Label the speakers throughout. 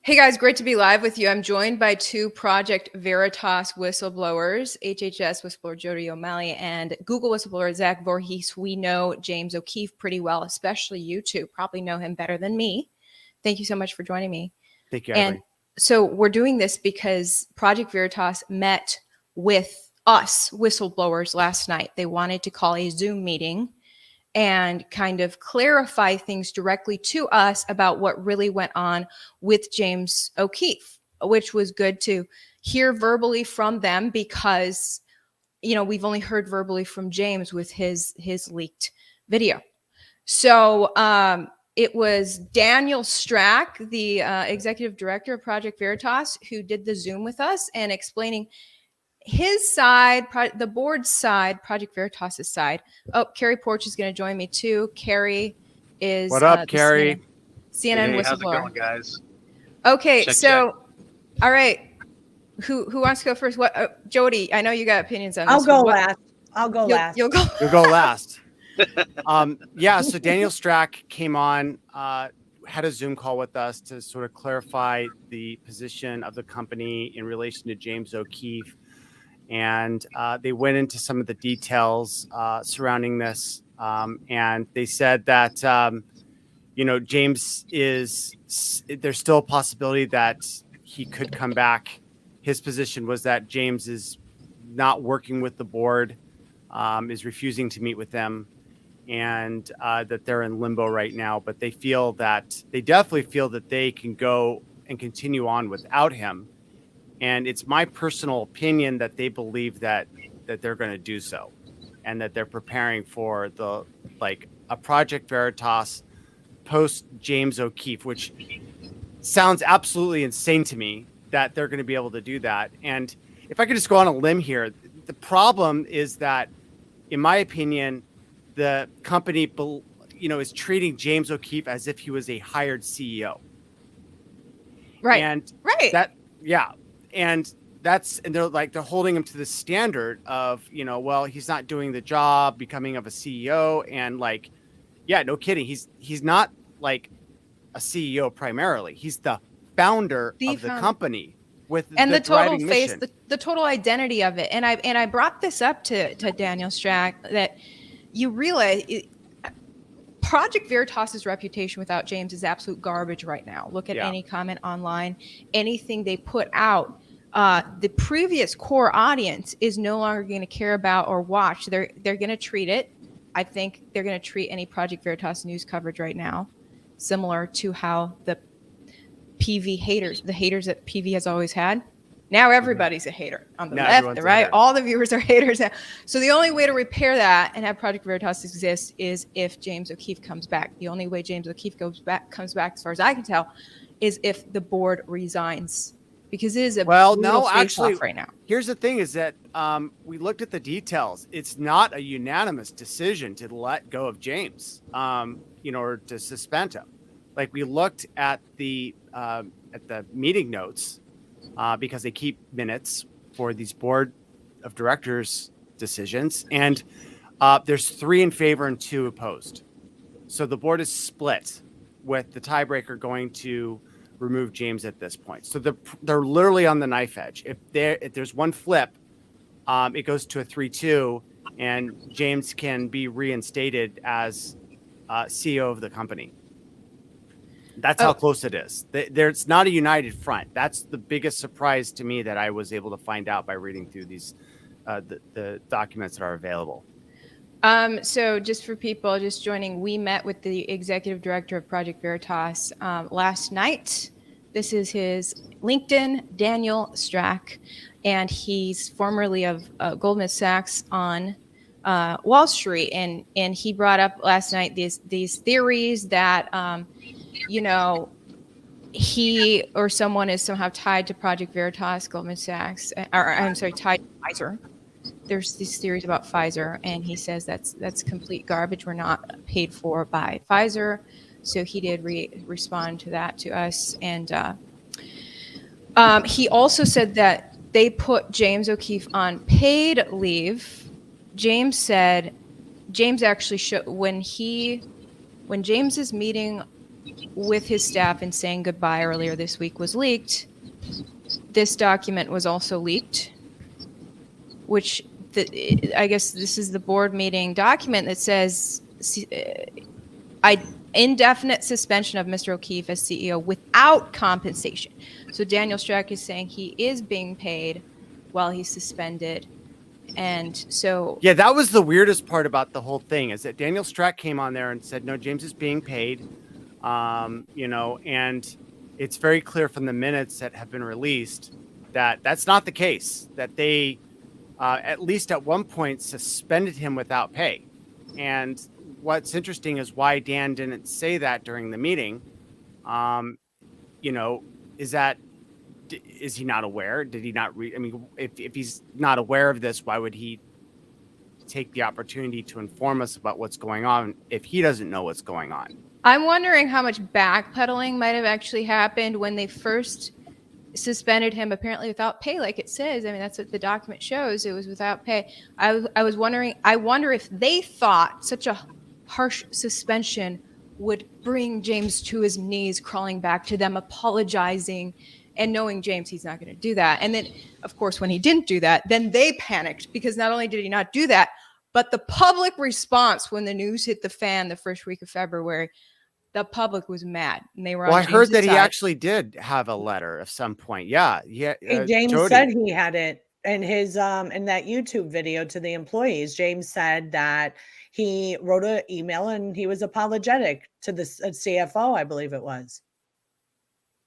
Speaker 1: Hey guys, great to be live with you. I'm joined by two Project Veritas whistleblowers, HHS whistleblower Jodi O'Malley and Google whistleblower Zach Vorhies. We know James O'Keefe pretty well, especially you two probably know him better than me. Thank you so much for joining me.
Speaker 2: Thank you,
Speaker 1: And
Speaker 2: Irene.
Speaker 1: so we're doing this because Project Veritas met with us whistleblowers last night. They wanted to call a Zoom meeting and kind of clarify things directly to us about what really went on with James O'Keefe, which was good to hear verbally from them because, you know, we've only heard verbally from James with his leaked video. So it was Daniel Strack, the executive director of Project Veritas, who did the Zoom with us and explaining his side, the board's side, Project Veritas' side. Oh, Carrie Porch is going to join me too. Carrie is
Speaker 2: What up, Carrie?
Speaker 1: CNN
Speaker 3: Hey,
Speaker 1: whistleblower.
Speaker 3: how's it going, guys?
Speaker 1: Okay,
Speaker 3: check.
Speaker 1: All right, who wants to go first? What, Jodi? I know you got opinions on this.
Speaker 4: I'll go last. I'll go last.
Speaker 1: You'll go.
Speaker 2: You'll go last. Yeah. So Daniel Strack came on, had a Zoom call with us to sort of clarify the position of the company in relation to James O'Keefe. And they went into some of the details surrounding this. And they said that, James there's still a possibility that he could come back. His position was that James is not working with the board, is refusing to meet with them, and that they're in limbo right now. But they definitely feel that they can go and continue on without him. And it's my personal opinion that they believe that they're going to do so, and that they're preparing for a Project Veritas post James O'Keefe, which sounds absolutely insane to me that they're going to be able to do that. And if I could just go on a limb here, the problem is that, in my opinion, the company, is treating James O'Keefe as if he was a hired CEO.
Speaker 1: Right.
Speaker 2: And
Speaker 1: right.
Speaker 2: And they're holding him to the standard of, he's not doing the job, becoming of a CEO. And no kidding. He's not like a CEO primarily. He's the founder of the company with the
Speaker 1: total face,
Speaker 2: mission.
Speaker 1: the total identity of it. And I brought this up to Daniel Strack that you realize Project Veritas's reputation without James is absolute garbage right now. Look at any comment online, anything they put out. The previous core audience is no longer going to care about or watch. They're going to treat it. I think they're going to treat any Project Veritas news coverage right now similar to how the PV haters, the haters that PV has always had. Now everybody's a hater on the left, the right. All the viewers are haters now. So the only way to repair that and have Project Veritas exist is if James O'Keefe comes back. The only way James O'Keefe comes back, as far as I can tell, is if the board resigns, because it is a
Speaker 2: actually
Speaker 1: right now.
Speaker 2: Here's the thing: is that we looked at the details. It's not a unanimous decision to let go of James, or to suspend him. Like, we looked at the meeting notes. Because they keep minutes for these board of directors decisions. And there's 3 in favor and 2 opposed. So the board is split, with the tiebreaker going to remove James at this point. So they're literally on the knife edge. If there's one flip, it goes to a 3-2, and James can be reinstated as CEO of the company. That's how close it is. There's not a united front. That's the biggest surprise to me that I was able to find out by reading through these the documents that are available.
Speaker 1: So just for people just joining, we met with the executive director of Project Veritas last night. This is his LinkedIn, Daniel Strack, and he's formerly of Goldman Sachs on Wall Street. And he brought up last night these theories that he or someone is somehow tied to Project Veritas, Goldman Sachs, tied to Pfizer. There's these theories about Pfizer, and he says that's complete garbage. We're not paid for by Pfizer. So he did respond to that to us. And he also said that they put James O'Keefe on paid leave. James said, James actually showed when James is meeting with his staff and saying goodbye earlier this week was leaked. This document was also leaked, which I guess this is the board meeting document that says indefinite suspension of Mr. O'Keefe as CEO without compensation. So Daniel Strack is saying he is being paid while he's suspended. And so,
Speaker 2: yeah, that was the weirdest part about the whole thing, is that Daniel Strack came on there and said, no, James is being paid, and it's very clear from the minutes that have been released that that's not the case, that they, at least at one point, suspended him without pay. And what's interesting is why Dan didn't say that during the meeting. Is he not aware? Did he not read? I mean, if he's not aware of this, why would he take the opportunity to inform us about what's going on if he doesn't know what's going on?
Speaker 1: I'm wondering how much backpedaling might have actually happened when they first suspended him, apparently without pay, like it says. I mean, that's what the document shows. It was without pay. I was wondering, I wonder if they thought such a harsh suspension would bring James to his knees, crawling back to them, apologizing, and knowing James, he's not going to do that. And then, of course, when he didn't do that, then they panicked, because not only did he not do that, but the public response when the news hit the fan the first week of February, the public was mad, and they were.
Speaker 2: Well,
Speaker 1: on
Speaker 2: I heard
Speaker 1: James's
Speaker 2: that he
Speaker 1: side.
Speaker 2: actually did have a letter of some point. Yeah.
Speaker 4: James
Speaker 2: Jodi.
Speaker 4: said he had it in his in that YouTube video to the employees. James said that he wrote an email and he was apologetic to the CFO, I believe it was.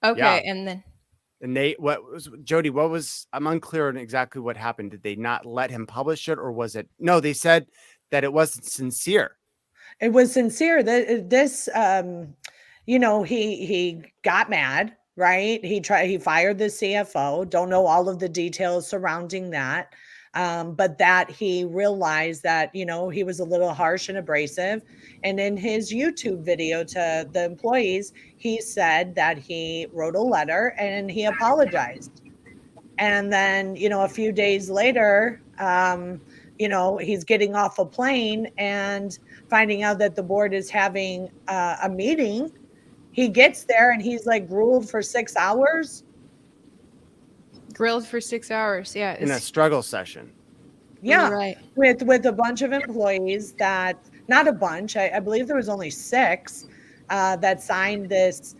Speaker 1: Okay,
Speaker 2: Yeah.
Speaker 1: and then.
Speaker 2: And Jodi, I'm unclear on exactly what happened. Did they not let him publish it, or was it? No, they said that it wasn't sincere.
Speaker 4: It was sincere. This, he got mad, right? He fired the CFO. Don't know all of the details surrounding that. But that he realized that, he was a little harsh and abrasive. And in his YouTube video to the employees, he said that he wrote a letter and he apologized. And then, a few days later, he's getting off a plane and finding out that the board is having a meeting. He gets there and he's like grilled for 6 hours.
Speaker 1: Grilled for 6 hours, yeah.
Speaker 2: In a struggle session.
Speaker 4: Yeah,
Speaker 1: right.
Speaker 4: With a bunch of employees that, not a bunch, I believe there was only 6 that signed this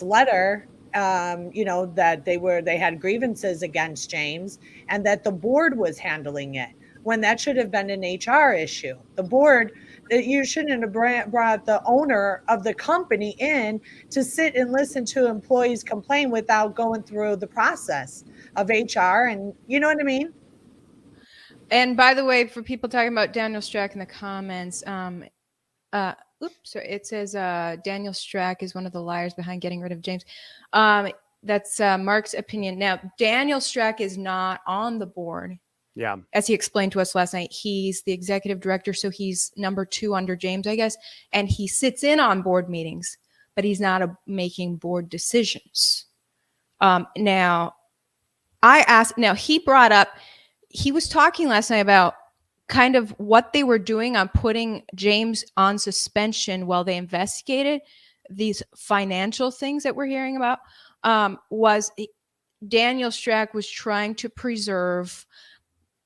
Speaker 4: letter, that they had grievances against James, and that the board was handling it, when that should have been an HR issue. The board, that you shouldn't have brought the owner of the company in to sit and listen to employees complain without going through the process of HR. And you know what I mean?
Speaker 1: And by the way, for people talking about Daniel Strack in the comments, it says Daniel Strack is one of the liars behind getting rid of James. That's Mark's opinion. Now, Daniel Strack is not on the board.
Speaker 2: Yeah.
Speaker 1: As he explained to us last night, he's the executive director, so he's number 2 under James, I guess. And he sits in on board meetings, but he's not making board decisions. Now, he was talking last night about kind of what they were doing on putting James on suspension while they investigated these financial things that we're hearing about. Was Daniel Strack was trying to preserve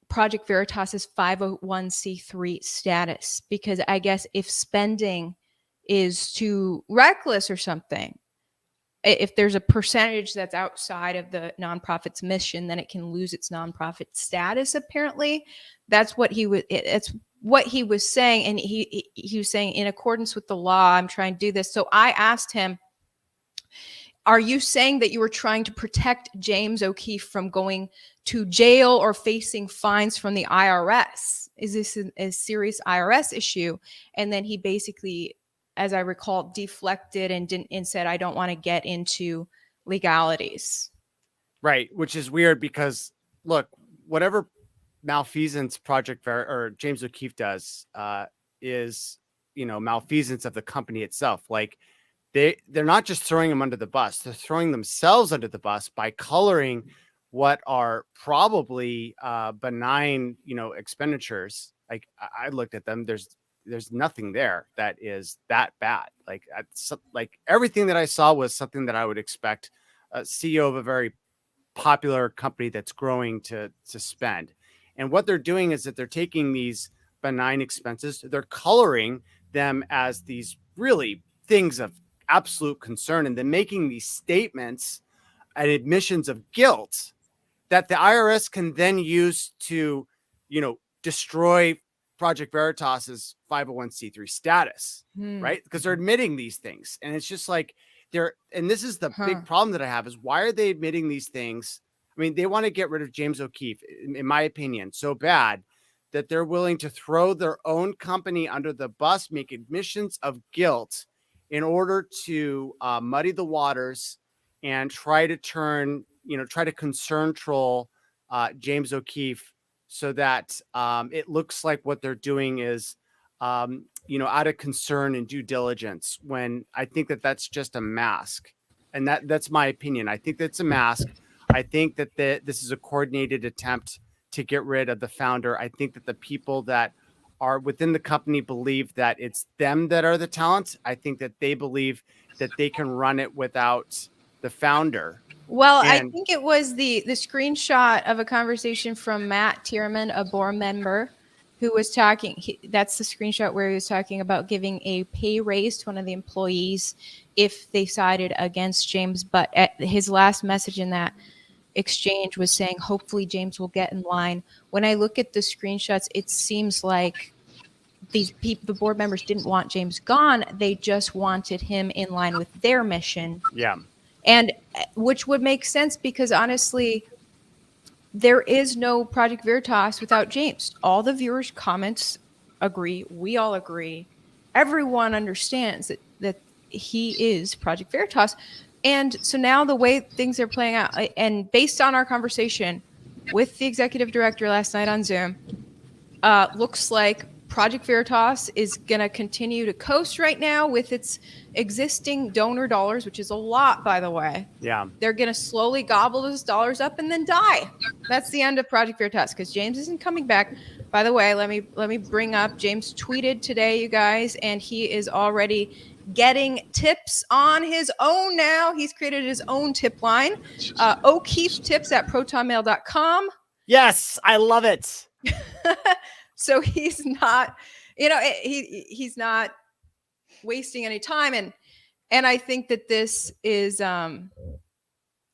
Speaker 1: Project Veritas's 501c3 status, because I guess if spending is too reckless or something, if there's a percentage that's outside of the nonprofit's mission, then it can lose its nonprofit status. Apparently, that's what he was. It's what he was saying, and he was saying, in accordance with the law, I'm trying to do this. So I asked him, are you saying that you were trying to protect James O'Keefe from going to jail or facing fines from the IRS? Is this a serious IRS issue? And then he basically, as I recall, deflected and said, I don't want to get into legalities.
Speaker 2: Right. Which is weird because, look, whatever malfeasance or James O'Keefe does is, malfeasance of the company itself. Like, they're not just throwing them under the bus, they're throwing themselves under the bus by coloring what are probably benign, expenditures. Like, I looked at them. there's nothing there that is that bad. Like everything that I saw was something that I would expect a CEO of a very popular company that's growing to spend. And what they're doing is that they're taking these benign expenses, they're coloring them as these really things of absolute concern, and then making these statements and admissions of guilt that the IRS can then use to, destroy Project Veritas's 501c3 status, right? Because they're admitting these things. And it's just like and this is the big problem that I have, is why are they admitting these things? I mean, they want to get rid of James O'Keefe, in my opinion, so bad that they're willing to throw their own company under the bus, make admissions of guilt in order to muddy the waters and try to concern troll James O'Keefe, so that it looks like what they're doing is, out of concern and due diligence, when I think that that's just a mask. And that's my opinion. I think that's a mask. I think that this is a coordinated attempt to get rid of the founder. I think that the people that are within the company believe that it's them that are the talent. I think that they believe that they can run it without the founder.
Speaker 1: Well, I think it was the screenshot of a conversation from Matt Tierman, a board member, who was talking. That's the screenshot where he was talking about giving a pay raise to one of the employees if they sided against James. But his last message in that exchange was saying, hopefully James will get in line. When I look at the screenshots, it seems like the board members didn't want James gone. They just wanted him in line with their mission.
Speaker 2: Yeah.
Speaker 1: And which would make sense, because honestly, there is no Project Veritas without James. All the viewers' comments agree. We all agree. Everyone understands that he is Project Veritas. And so now the way things are playing out, and based on our conversation with the executive director last night on Zoom, looks like Project Veritas is going to continue to coast right now with its existing donor dollars, which is a lot, by the way.
Speaker 2: Yeah.
Speaker 1: They're going to slowly gobble those dollars up and then die. That's the end of Project Veritas, because James isn't coming back. By the way, let me bring up, James tweeted today, you guys, and he is already getting tips on his own now. He's created his own tip line, O'Keefe tips at protonmail.com.
Speaker 3: Yes, I love it.
Speaker 1: So he's not, he's not wasting any time. And I think that this is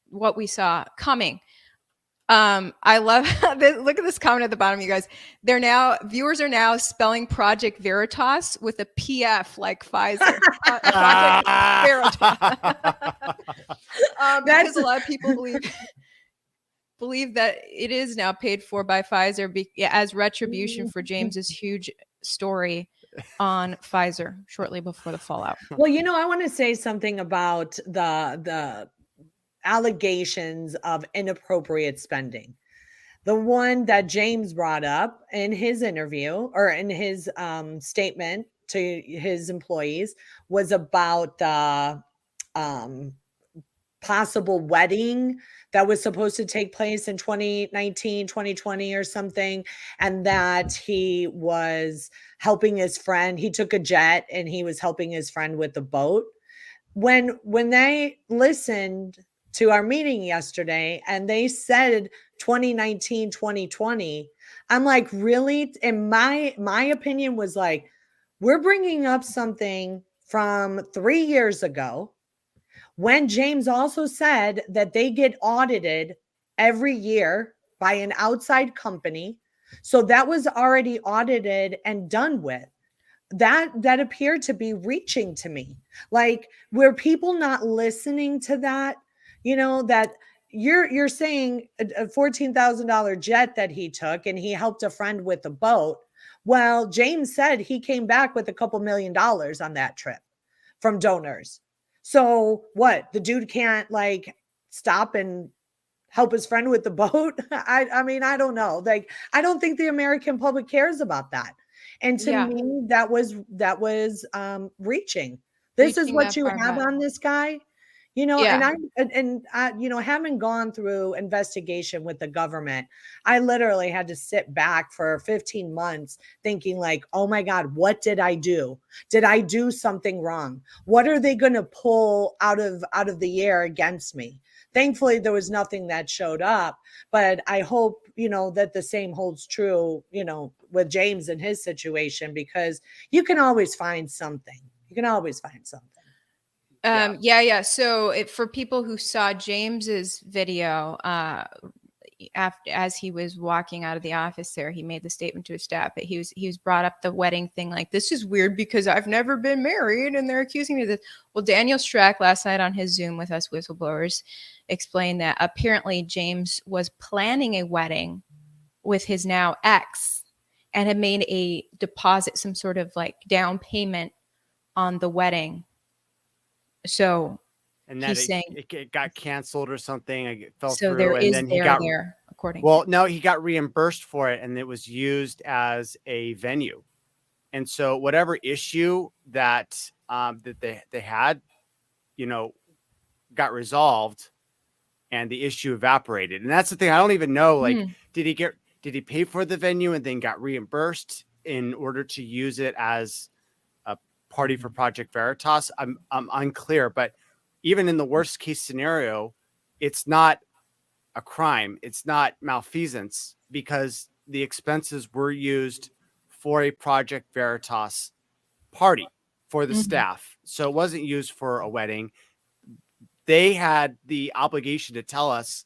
Speaker 1: what we saw coming. I love look at this comment at the bottom, you guys. Viewers are now spelling Project Veritas with a PF like Pfizer. Project Veritas. Because a lot of people believe that it is now paid for by Pfizer as retribution for James's huge story on Pfizer shortly before the fallout.
Speaker 4: Well, I want to say something about the allegations of inappropriate spending. The one that James brought up in his interview, or in his statement to his employees, was about the possible wedding that was supposed to take place in 2019, 2020 or something. And that he was helping his friend. He took a jet and he was helping his friend with the boat. When they listened to our meeting yesterday and they said 2019, 2020, I'm like, really? And my opinion was like, we're bringing up something from 3 years ago, when James also said that they get audited every year by an outside company. So that was already audited and done with. That appeared to be reaching to me. Like, were people not listening to that? That you're saying a $14,000 jet that he took and he helped a friend with a boat. Well, James said he came back with a couple $1 million on that trip from donors. So what? The dude can't stop and help his friend with the boat? I mean, I don't know. I don't think the American public cares about that. And to me, that was reaching. This is what you have on this guy. You know,
Speaker 1: Yeah.
Speaker 4: and I, you know, having gone through investigation with the government, I literally had to sit back for 15 months thinking like, oh my God, what did I do? Did I do something wrong? What are they going to pull out of the air against me? Thankfully, there was nothing that showed up, but I hope, you know, that the same holds true, you know, with James and his situation, because you can always find something. You can always find something.
Speaker 1: Yeah. So for people who saw James's video, as he was walking out of the office there, he made the statement to his staff, but he was brought up the wedding thing. Like, this is weird because I've never been married and they're accusing me of this. Well, Daniel Strack last night on his Zoom with us whistleblowers explained that apparently James was planning a wedding with his now ex and had made a deposit, some sort of like down payment on the wedding. So
Speaker 2: And that it got canceled or something. It fell
Speaker 1: so
Speaker 2: through,
Speaker 1: there
Speaker 2: and
Speaker 1: is
Speaker 2: then he
Speaker 1: there according
Speaker 2: well,
Speaker 1: to
Speaker 2: no, he got reimbursed for it, and it was used as a venue. And so whatever issue that that they had, you know, got resolved, and the issue evaporated. And that's the thing. I don't even know. Like, did he pay for the venue and then got reimbursed in order to use it as a party for Project Veritas? I'm unclear. But even in the worst case scenario, it's not a crime. It's not malfeasance because the expenses were used for a Project Veritas party for the staff. So it wasn't used for a wedding. They had the obligation to tell us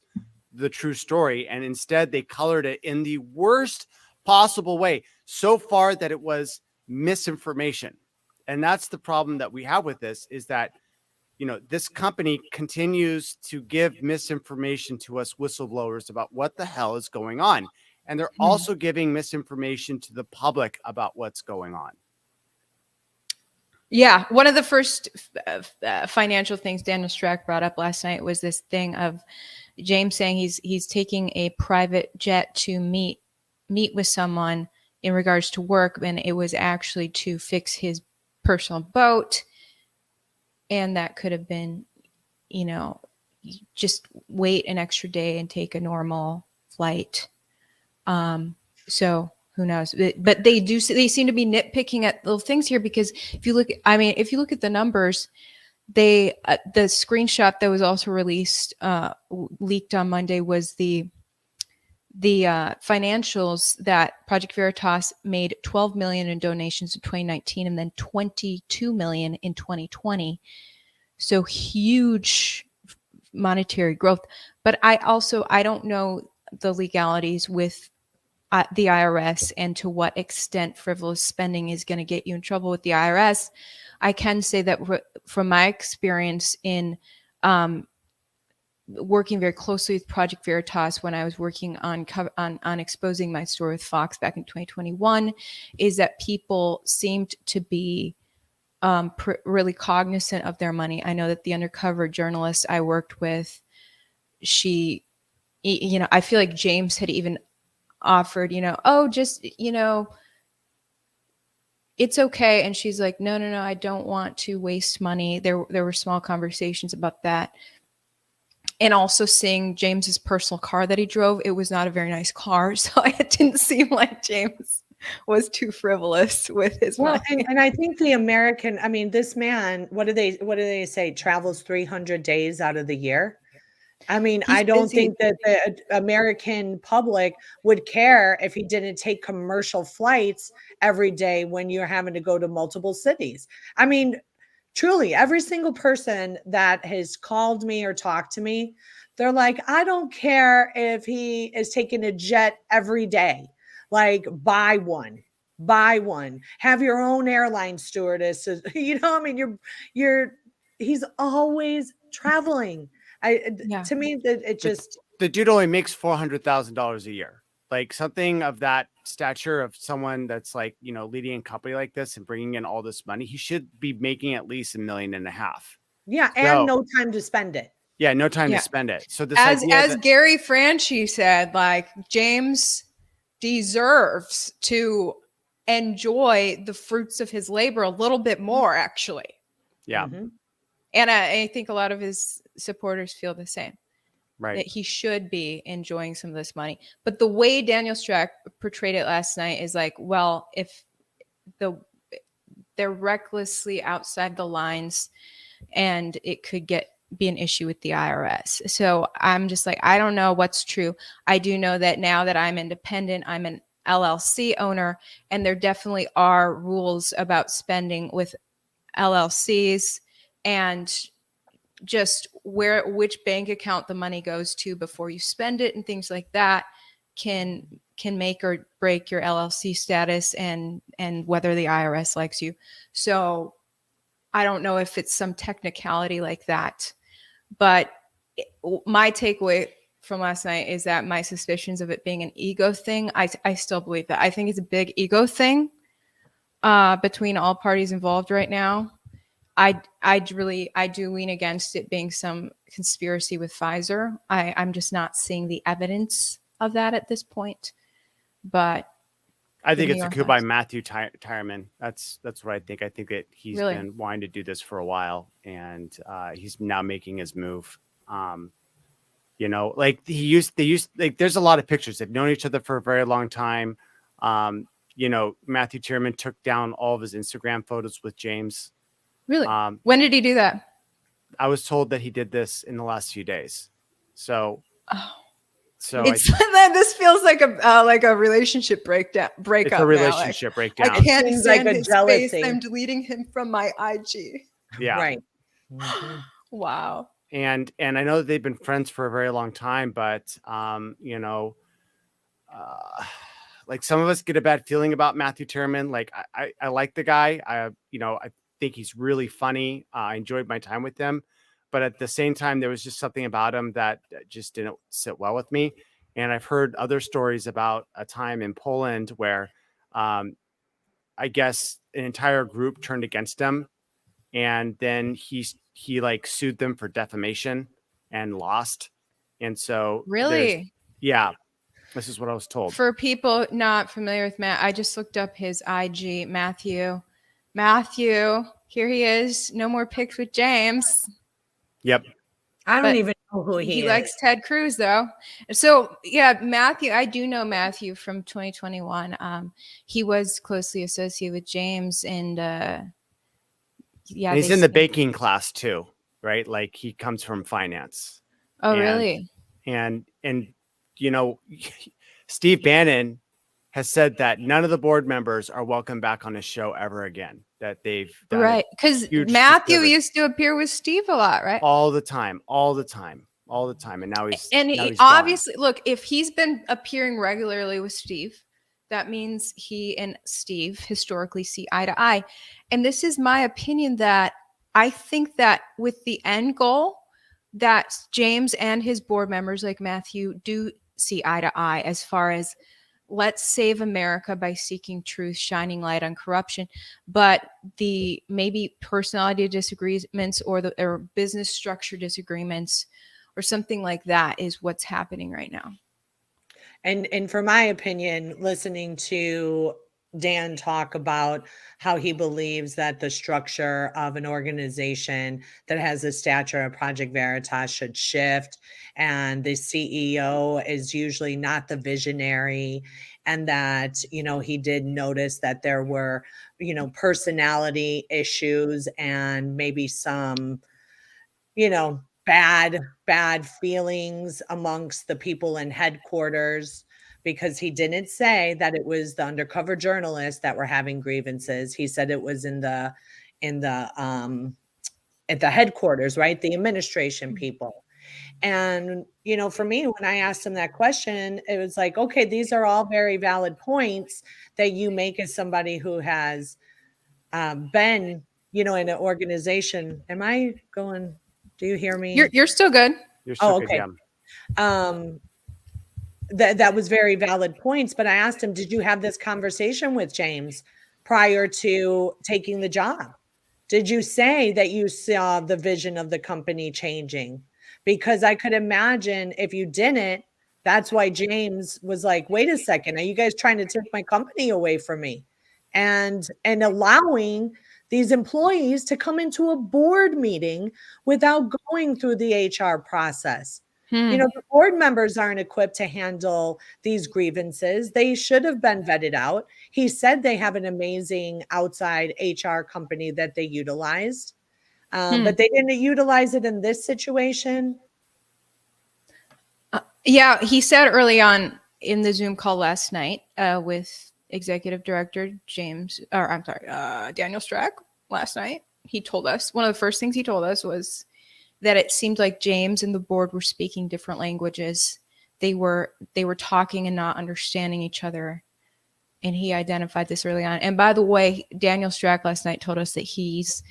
Speaker 2: the true story, and instead they colored it in the worst possible way, so far that it was misinformation. And that's the problem that we have with this, is that, you know, this company continues to give misinformation to us whistleblowers about what the hell is going on. And they're also giving misinformation to the public about what's going on.
Speaker 1: Yeah, one of the first financial things Daniel Strack brought up last night was this thing of James saying he's taking a private jet to meet with someone in regards to work, and it was actually to fix his personal boat, and that could have been, you know, just wait an extra day and take a normal flight. So who knows? But they seem to be nitpicking at little things here, because if you look at the numbers, the screenshot that was also released, leaked on Monday, was the financials that Project Veritas made 12 million in donations in 2019 and then 22 million in 2020. So huge monetary growth. But I don't know the legalities with the IRS and to what extent frivolous spending is going to get you in trouble with the IRS. I can say that from my experience in working very closely with Project Veritas when I was working on exposing my story with Fox back in 2021, is that people seemed to be really cognizant of their money. I know that the undercover journalist I worked with, she, you know, I feel like James had even offered, you know, oh, just, you know, it's okay. And she's like, no, I don't want to waste money. There were small conversations about that. And also seeing James's personal car that he drove, it was not a very nice car. So it didn't seem like James was too frivolous with his money.
Speaker 4: And I think the American, I mean, this man, what do they say, travels 300 days out of the year? I mean, I don't think that the American public would care if he didn't take commercial flights every day when you're having to go to multiple cities. I mean, truly, every single person that has called me or talked to me, they're like, I don't care if he is taking a jet every day. Like, buy one. Have your own airline stewardess. You know, I mean, he's always traveling. To me, that it just,
Speaker 2: the dude only makes $400,000 a year. Like, something of that stature, of someone that's like, you know, leading a company like this and bringing in all this money, he should be making at least $1.5 million.
Speaker 4: Yeah, and no time to spend it.
Speaker 2: Yeah, no time to spend it. So this
Speaker 1: as Gary Franchi said, like, James deserves to enjoy the fruits of his labor a little bit more, actually.
Speaker 2: Yeah.
Speaker 1: And I think a lot of his supporters feel the same.
Speaker 2: Right.
Speaker 1: That he should be enjoying some of this money. But the way Daniel Strack portrayed it last night is like, well, if they're recklessly outside the lines and it could be an issue with the IRS. So I'm just like, I don't know what's true. I do know that now that I'm independent, I'm an LLC owner, and there definitely are rules about spending with LLCs and just which bank account the money goes to before you spend it and things like that can make or break your LLC status and whether the IRS likes you. So I don't know if it's some technicality like that, but my takeaway from last night is that my suspicions of it being an ego thing, I still believe that. I think it's a big ego thing between all parties involved right now. I do lean against it being some conspiracy with Pfizer. I'm just not seeing the evidence of that at this point. But
Speaker 2: I think it's a coup by Matthew Tyerman. That's what I think. I think that he's
Speaker 1: Really?
Speaker 2: been wanting to do this for a while, and he's now making his move. Like there's a lot of pictures. They've known each other for a very long time. Matthew Tyerman took down all of his Instagram photos with James.
Speaker 1: Really? When did he do that?
Speaker 2: I was told that he did this in the last few days. So
Speaker 1: this feels like a relationship breakup.
Speaker 2: It's a relationship breakdown.
Speaker 1: I can't
Speaker 4: Seems
Speaker 1: stand
Speaker 4: like a
Speaker 1: his
Speaker 4: jealousy.
Speaker 1: face. I'm deleting him from my IG.
Speaker 2: Yeah.
Speaker 4: Right.
Speaker 1: Wow.
Speaker 2: And I know that they've been friends for a very long time, but like some of us get a bad feeling about Matthew Tyerman. Like I like the guy. I think he's really funny. I enjoyed my time with him, but at the same time, there was just something about him that just didn't sit well with me. And I've heard other stories about a time in Poland where I guess an entire group turned against him, and then he like sued them for defamation and lost. And so
Speaker 1: Really?
Speaker 2: Yeah, this is what I was told.
Speaker 1: For people not familiar with Matt, I just looked up his IG. Matthew, here he is. No more pics with James.
Speaker 2: Yep.
Speaker 4: I don't even know who he is.
Speaker 1: He likes Ted Cruz, though. So, yeah, Matthew, I do know Matthew from 2021. He was closely associated with James, and
Speaker 2: and he's in the baking class too, right? Like he comes from finance.
Speaker 1: Oh, really?
Speaker 2: And Steve Bannon has said that none of the board members are welcome back on his show ever again. That they've done
Speaker 1: right, because Matthew used to appear with Steve a lot, right?
Speaker 2: All the time, and now he's
Speaker 1: obviously gone. Look, if he's been appearing regularly with Steve, that means he and Steve historically see eye to eye. And this is my opinion, that I think that with the end goal, that James and his board members like Matthew do see eye to eye as far as let's save America by seeking truth, shining light on corruption. But the maybe personality disagreements or business structure disagreements or something like that is what's happening right now.
Speaker 4: And for my opinion, listening to Dan talk about how he believes that the structure of an organization that has the stature of Project Veritas should shift, and the CEO is usually not the visionary, and that, he did notice that there were, personality issues and maybe some, bad feelings amongst the people in headquarters, because he didn't say that it was the undercover journalists that were having grievances. He said it was at the headquarters, right? The administration people. And, for me, when I asked him that question, it was like, okay, these are all very valid points that you make as somebody who has been, in an organization. Am I going? Do you hear me?
Speaker 1: You're still good.
Speaker 2: You're still good,
Speaker 4: okay.
Speaker 2: Yeah.
Speaker 4: That was very valid points, but I asked him, did you have this conversation with James prior to taking the job? Did you say that you saw the vision of the company changing? Because I could imagine if you didn't, that's why James was like, wait a second, are you guys trying to take my company away from me? And allowing these employees to come into a board meeting without going through the HR process. You know, the board members aren't equipped to handle these grievances. They should have been vetted out. He said they have an amazing outside HR company that they utilized, but they didn't utilize it in this situation.
Speaker 1: Yeah, he said early on in the Zoom call last night with Executive Director Daniel Strack last night. He told us, one of the first things he told us was that it seemed like James and the board were speaking different languages. They were talking and not understanding each other. And he identified this early on. And by the way, Daniel Strack last night told us that he's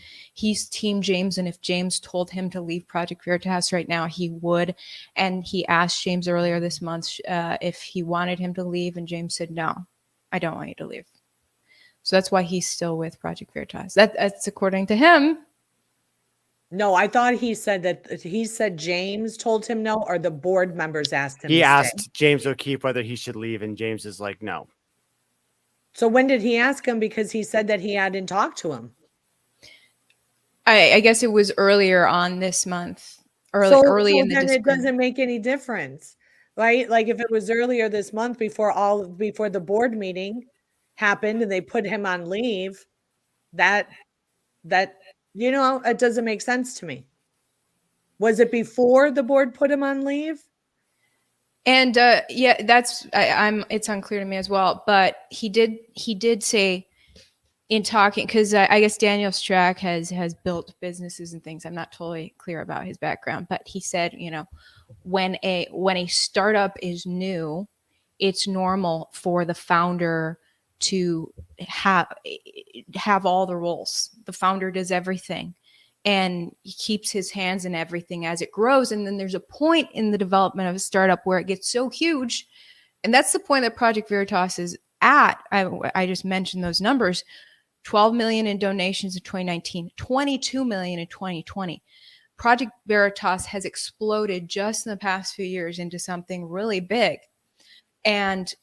Speaker 1: Team James, and if James told him to leave Project Veritas right now, he would. And he asked James earlier this month if he wanted him to leave, and James said, "No, I don't want you to leave." So that's why he's still with Project Veritas. That's according to him.
Speaker 4: No, I thought he said James told him no, or the board members asked him.
Speaker 2: He
Speaker 4: to
Speaker 2: asked
Speaker 4: stay.
Speaker 2: James O'Keefe whether he should leave, and James is like, no.
Speaker 4: So when did he ask him? Because he said that he hadn't talked to him.
Speaker 1: I guess it was earlier on this month. Early in the
Speaker 4: then it
Speaker 1: disagreement.
Speaker 4: doesn't make any difference, right? Like if it was earlier this month before the board meeting happened and they put him on leave, that you know, it doesn't make sense to me. Was it before the board put him on leave?
Speaker 1: And yeah, it's unclear to me as well. But he did say in talking, because I guess Daniel Strack has built businesses and things. I'm not totally clear about his background, but he said, you know, when a startup is new, it's normal for the founder to have all the roles. The founder does everything, and he keeps his hands in everything as it grows. And then there's a point in the development of a startup where it gets so huge, and that's the point that Project Veritas is at. I just mentioned those numbers: 12 million in donations in 2019, 22 million in 2020. Project Veritas has exploded just in the past few years into something really big. And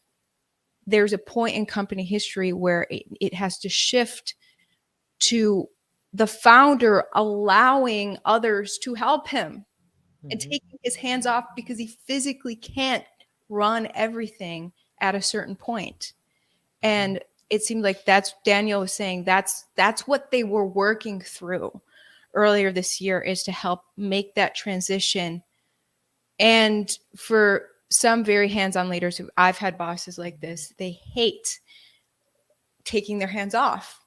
Speaker 1: there's a point in company history where it has to shift to the founder allowing others to help him and taking his hands off, because he physically can't run everything at a certain point. And it seemed like Daniel was saying that's what they were working through earlier this year, is to help make that transition. And for some very hands-on leaders who I've had bosses like this, they hate taking their hands off.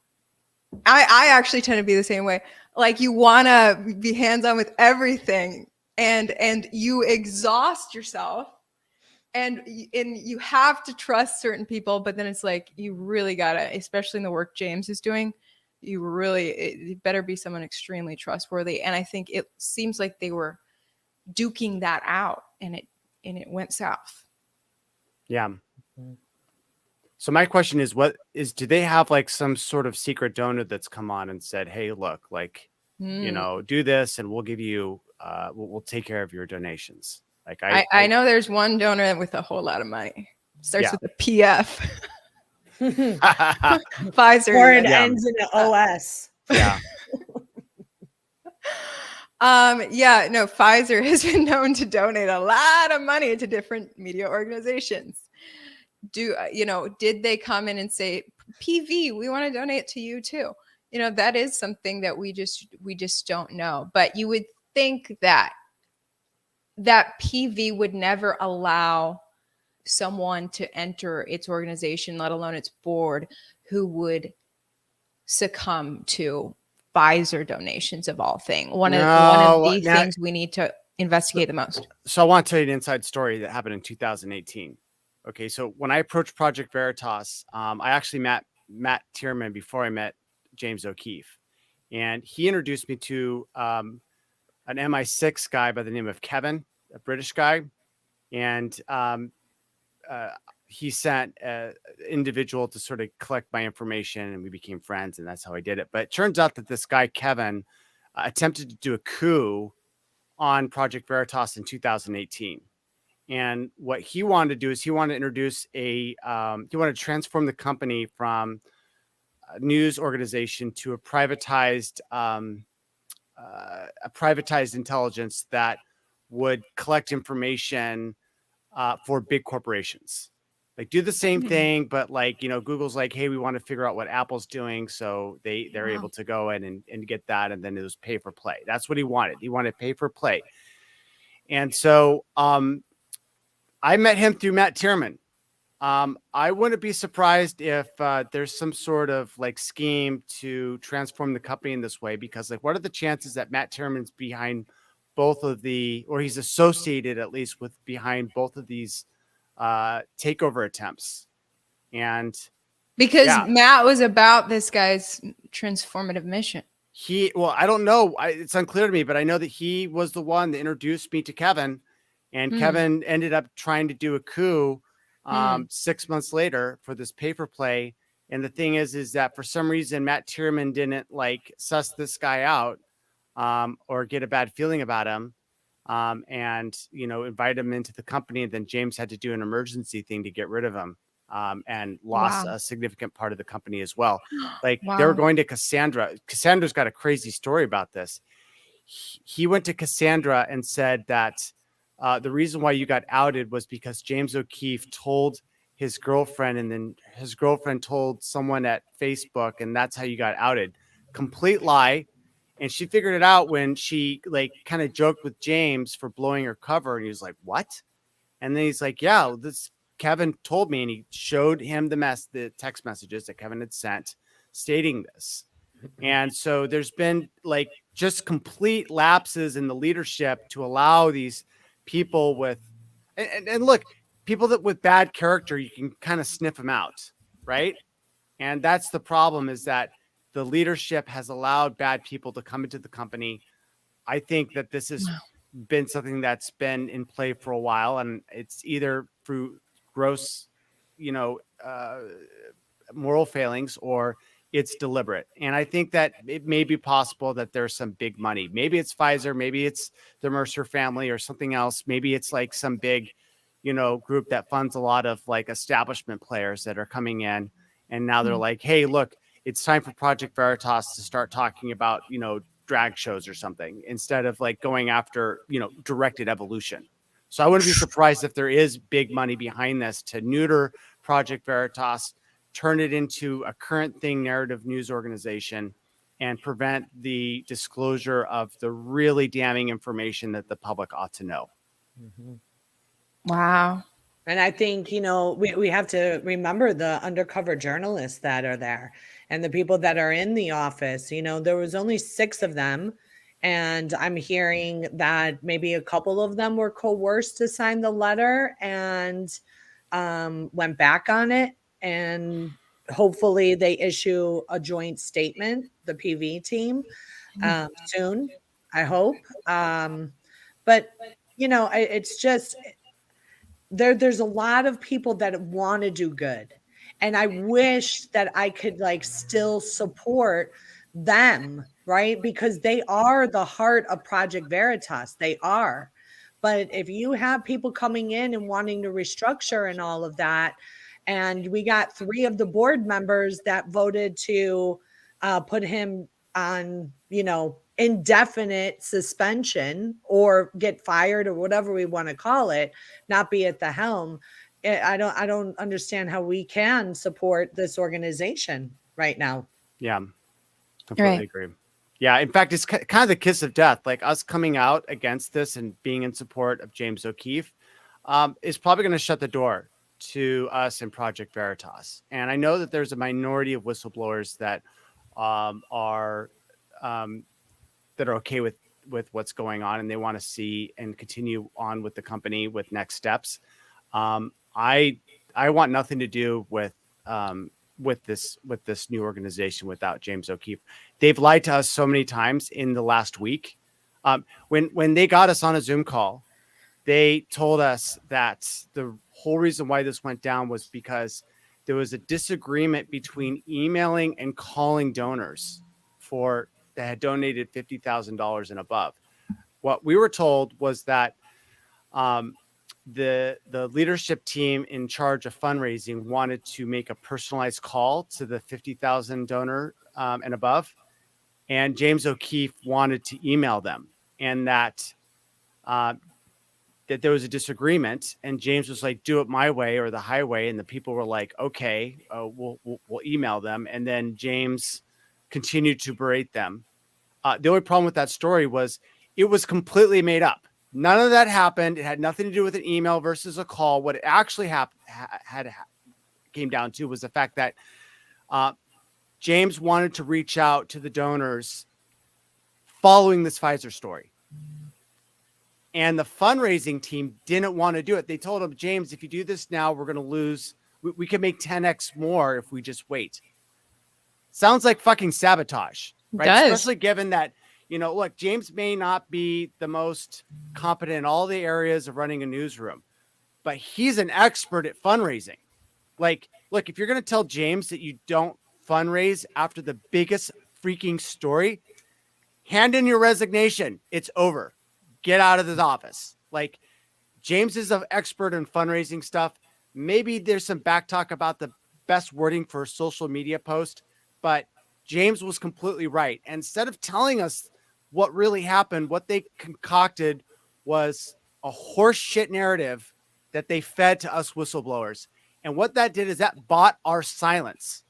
Speaker 1: I actually tend to be the same way. Like, you want to be hands-on with everything, and you exhaust yourself, and you have to trust certain people, but then it's like, you really gotta, especially in the work James is doing, it better be someone extremely trustworthy. And I think it seems like they were duking that out, and it went south.
Speaker 2: Yeah. So my question is, do they have like some sort of secret donor that's come on and said, hey, look, like, you know, do this and we'll give you, we'll take care of your donations. Like
Speaker 1: I know there's one donor with a whole lot of money. Starts with a PF. Pfizer.
Speaker 4: Or it ends in an OS.
Speaker 2: Yeah.
Speaker 1: Pfizer has been known to donate a lot of money to different media organizations. Did they come in and say, PV, we want to donate to you too? You know, that is something that we just don't know. But you would think that PV would never allow someone to enter its organization, let alone its board, who would succumb to Pfizer donations of all things. One of the things we need to investigate the most.
Speaker 2: So I want to tell you an inside story that happened in 2018. Okay, so when I approached Project Veritas, I actually met Matt Tierman before I met James O'Keefe, and he introduced me to an MI6 guy by the name of Kevin, a British guy, and he sent an individual to sort of collect my information, and we became friends, and that's how I did it. But it turns out that this guy, Kevin, attempted to do a coup on Project Veritas in 2018. And what he wanted to do is he wanted to introduce he wanted to transform the company from news organization to a privatized intelligence that would collect information for big corporations. Like do the same thing, but like, Google's like, hey, we want to figure out what Apple's doing. So they're able to go in and get that. And then it was pay for play. That's what he wanted. He wanted pay for play. And so I met him through Matt Tierman. I wouldn't be surprised if there's some sort of like scheme to transform the company in this way, because like, what are the chances that Matt Tierman's behind both of or he's associated at least with behind both of these takeover attempts? And
Speaker 1: because Matt was about this guy's transformative mission.
Speaker 2: I don't know. It's unclear to me, but I know that he was the one that introduced me to Kevin, and Kevin ended up trying to do a coup 6 months later for this pay for play. And the thing is that for some reason, Matt Tierman didn't like suss this guy out or get a bad feeling about him. And, invite him into the company. And then James had to do an emergency thing to get rid of him and lost a significant part of the company as well. Like they were going to Cassandra. Cassandra's got a crazy story about this. He went to Cassandra and said that the reason why you got outed was because James O'Keefe told his girlfriend, and then his girlfriend told someone at Facebook, and that's how you got outed. Complete lie. And she figured it out when she like kind of joked with James for blowing her cover. And he was like, what? And then he's like, yeah, this Kevin told me. And he showed him the text messages that Kevin had sent stating this. And so there's been like just complete lapses in the leadership to allow these people with, and look, people that with bad character, you can kind of sniff them out. Right. And that's the problem, is that the leadership has allowed bad people to come into the company. I think that this has been something that's been in play for a while, and it's either through gross, moral failings, or it's deliberate. And I think that it may be possible that there's some big money. Maybe it's Pfizer, maybe it's the Mercer family or something else. Maybe it's like some big, group that funds a lot of like establishment players that are coming in. And now they're like, hey, look, it's time for Project Veritas to start talking about, drag shows or something, instead of like going after, directed evolution. So I wouldn't be surprised if there is big money behind this to neuter Project Veritas, turn it into a current thing narrative news organization, and prevent the disclosure of the really damning information that the public ought to know.
Speaker 1: Wow.
Speaker 4: And I think, we have to remember the undercover journalists that are there and the people that are in the office. There was only 6 of them. And I'm hearing that maybe a couple of them were coerced to sign the letter and went back on it. And hopefully they issue a joint statement, the PV team, soon, I hope. But, it's just... There's a lot of people that want to do good. And I wish that I could like still support them, right? Because they are the heart of Project Veritas. They are. But if you have people coming in and wanting to restructure and all of that, and we got 3 of the board members that voted to put him on, indefinite suspension or get fired or whatever we want to call it, not be at the helm. I don't understand how we can support this organization right now.
Speaker 2: Yeah, completely agree. Yeah, in fact, it's kind of the kiss of death. Like us coming out against this and being in support of James O'Keefe is probably going to shut the door to us in Project Veritas. And I know that there's a minority of whistleblowers that are okay with what's going on, and they want to see and continue on with the company with next steps. I want nothing to do with this new organization without James O'Keefe. They've lied to us so many times in the last week. When they got us on a Zoom call, they told us that the whole reason why this went down was because there was a disagreement between emailing and calling donors that had donated $50,000 and above. What we were told was that the leadership team in charge of fundraising wanted to make a personalized call to the 50,000 donor and above, and James O'Keefe wanted to email them, and that there was a disagreement, and James was like, "Do it my way or the highway," and the people were like, "Okay, we'll email them," and then James continued to berate them. The only problem with that story was it was completely made up. None of that happened. It had nothing to do with an email versus a call. What it actually came down to was the fact that James wanted to reach out to the donors following this Pfizer story. And the fundraising team didn't want to do it. They told him, "James, if you do this now, we're going to lose. We can make 10x more if we just wait." Sounds like fucking sabotage, right?
Speaker 1: Does.
Speaker 2: Especially given that, look, James may not be the most competent in all the areas of running a newsroom, but he's an expert at fundraising. Like, look, if you're going to tell James that you don't fundraise after the biggest freaking story, hand in your resignation. It's over. Get out of this office. Like, James is an expert in fundraising stuff. Maybe there's some back talk about the best wording for a social media post, but James was completely right. And instead of telling us what really happened, what they concocted was a horse shit narrative that they fed to us whistleblowers. And what that did is that bought our silence,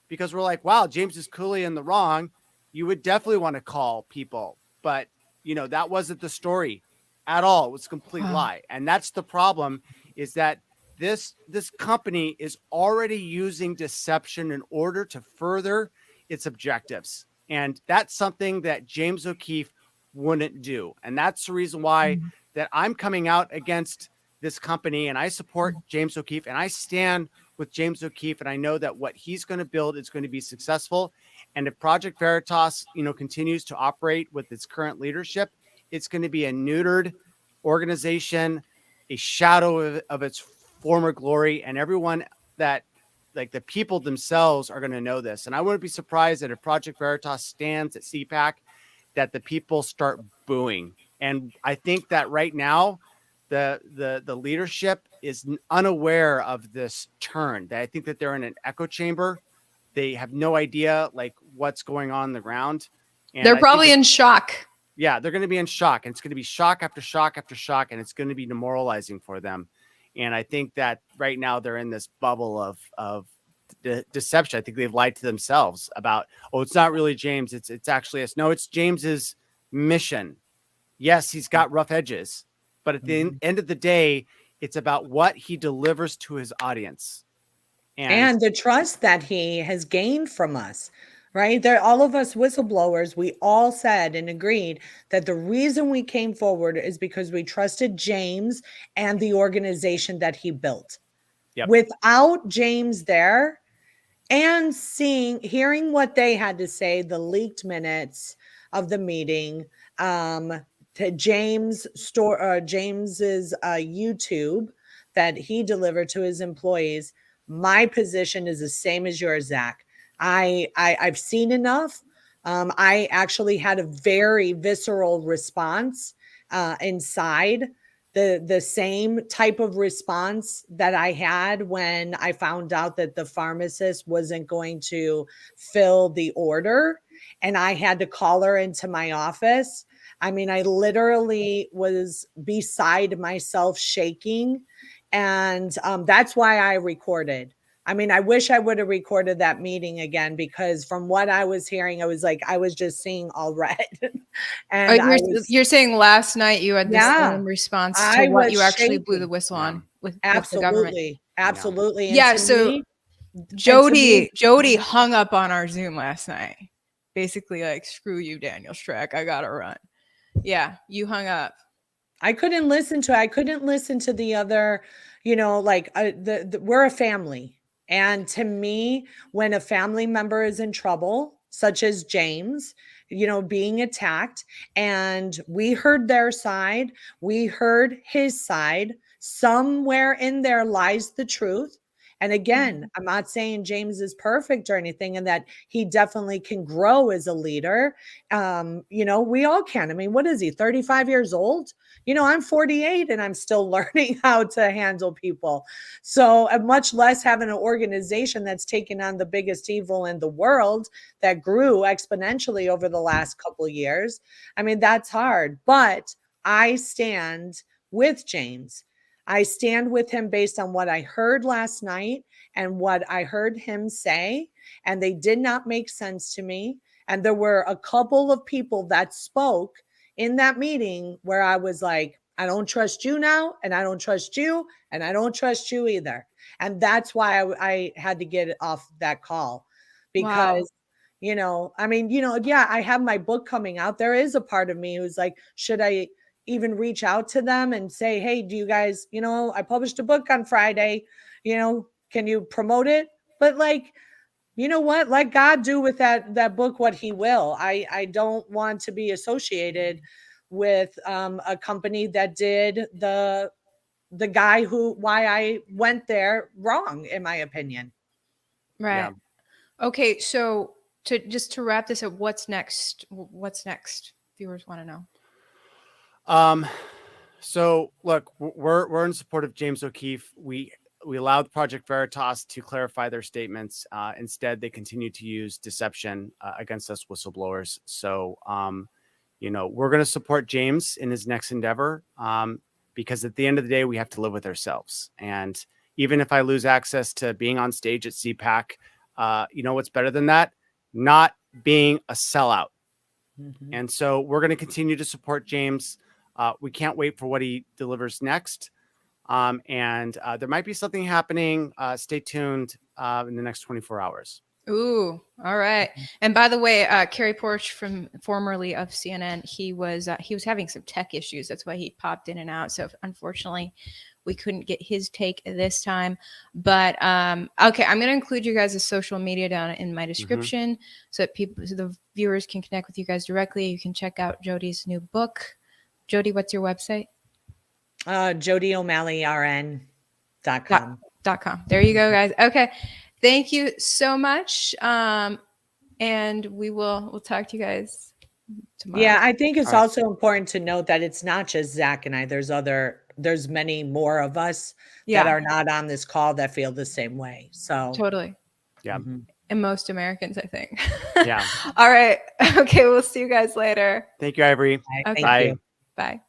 Speaker 2: because we're like, wow, James is clearly in the wrong. You would definitely want to call people, but that wasn't the story at all. It was a complete lie. And that's the problem, is that this company is already using deception in order to further its objectives. And that's something that James O'Keefe wouldn't do. And that's the reason why that I'm coming out against this company, and I support James O'Keefe, and I stand with James O'Keefe, and I know that what he's going to build is going to be successful. And if Project Veritas, continues to operate with its current leadership, it's going to be a neutered organization, a shadow of its former glory, and everyone that, like, the people themselves are going to know this. And I wouldn't be surprised that if Project Veritas stands at CPAC, that the people start booing. And I think that right now, the leadership is unaware of this turn. That I think that they're in an echo chamber. They have no idea what's going on the ground. And
Speaker 1: They're probably in shock.
Speaker 2: Yeah, they're going to be in shock, and it's going to be shock after shock after shock, and it's going to be demoralizing for them. And I think that right now they're in this bubble of deception. I think they've lied to themselves about, it's not really James. It's actually us. No, it's James's mission. Yes, he's got rough edges, but at the end of the day, it's about what he delivers to his audience.
Speaker 4: And the trust that he has gained from us, right? All of us whistleblowers, we all said and agreed that the reason we came forward is because we trusted James and the organization that he built. Yep. Without James there and hearing what they had to say, the leaked minutes of the meeting, to James's YouTube that he delivered to his employees, my position is the same as yours, Zach. I've seen enough. I actually had a very visceral response inside, the same type of response that I had when I found out that the pharmacist wasn't going to fill the order, and I had to call her into my office. I mean, I literally was beside myself, shaking. And that's why I recorded. I mean, I wish I would have recorded that meeting again, because from what I was hearing, I was like, I was just seeing all red. And
Speaker 1: you're saying last night you had the same response to what you actually blew the whistle on with the government.
Speaker 4: Absolutely.
Speaker 1: Yeah. So Jodi hung up on our Zoom last night, basically like, screw you, Daniel Strack. I got to run. Yeah. You hung up.
Speaker 4: I couldn't listen to the other, we're a family. And to me, when a family member is in trouble, such as James, being attacked, and we heard their side, we heard his side, somewhere in there lies the truth. And again, I'm not saying James is perfect or anything, and that he definitely can grow as a leader. We all can. I mean, what is he, 35 years old? I'm 48 and I'm still learning how to handle people. So much less having an organization that's taken on the biggest evil in the world that grew exponentially over the last couple of years. I mean, that's hard, but I stand with James. I stand with him based on what I heard last night and what I heard him say, and they did not make sense to me. And there were a couple of people that spoke in that meeting where I was like, I don't trust you now, and I don't trust you, and I don't trust you either. And that's why I had to get off that call, because, I mean, yeah, I have my book coming out. There is a part of me who's like, should I even reach out to them and say, hey, do you guys, I published a book on Friday, can you promote it? But like, you know what? Let God do with that book what he will. I don't want to be associated with a company that did the guy why I went there wrong, in my opinion.
Speaker 1: Right.
Speaker 2: Yeah.
Speaker 1: Okay. So to wrap this up, what's next? Viewers want to know.
Speaker 2: So look, we're in support of James O'Keefe. We allowed Project Veritas to clarify their statements. Instead, they continue to use deception against us whistleblowers. So, we're going to support James in his next endeavor, because at the end of the day, we have to live with ourselves. And even if I lose access to being on stage at CPAC, what's better than that? Not being a sellout. Mm-hmm. And so we're going to continue to support James. We can't wait for what he delivers next. And there might be something happening. Stay tuned in the next 24 hours.
Speaker 1: Ooh, all right. And by the way, Kerry Porsche, formerly of CNN, he was having some tech issues. That's why he popped in and out. So unfortunately, we couldn't get his take this time. But okay, I'm going to include you guys' social media down in my description, so that the viewers can connect with you guys directly. You can check out Jodi's new book. Jodi, what's your website?
Speaker 4: Jodi O'Malley RN.com.
Speaker 1: There you go, guys. Okay. Thank you so much. And we'll talk to you guys tomorrow.
Speaker 4: Yeah, I think it's also important to note that it's not just Zach and I. There's many more of us that are not on this call that feel the same way. So
Speaker 1: totally.
Speaker 2: Yeah.
Speaker 4: Mm-hmm.
Speaker 1: And most Americans, I think.
Speaker 2: Yeah.
Speaker 1: All right. Okay. We'll see you guys later.
Speaker 2: Thank you, Ivory.
Speaker 1: Okay.
Speaker 4: Thank you.
Speaker 1: Bye.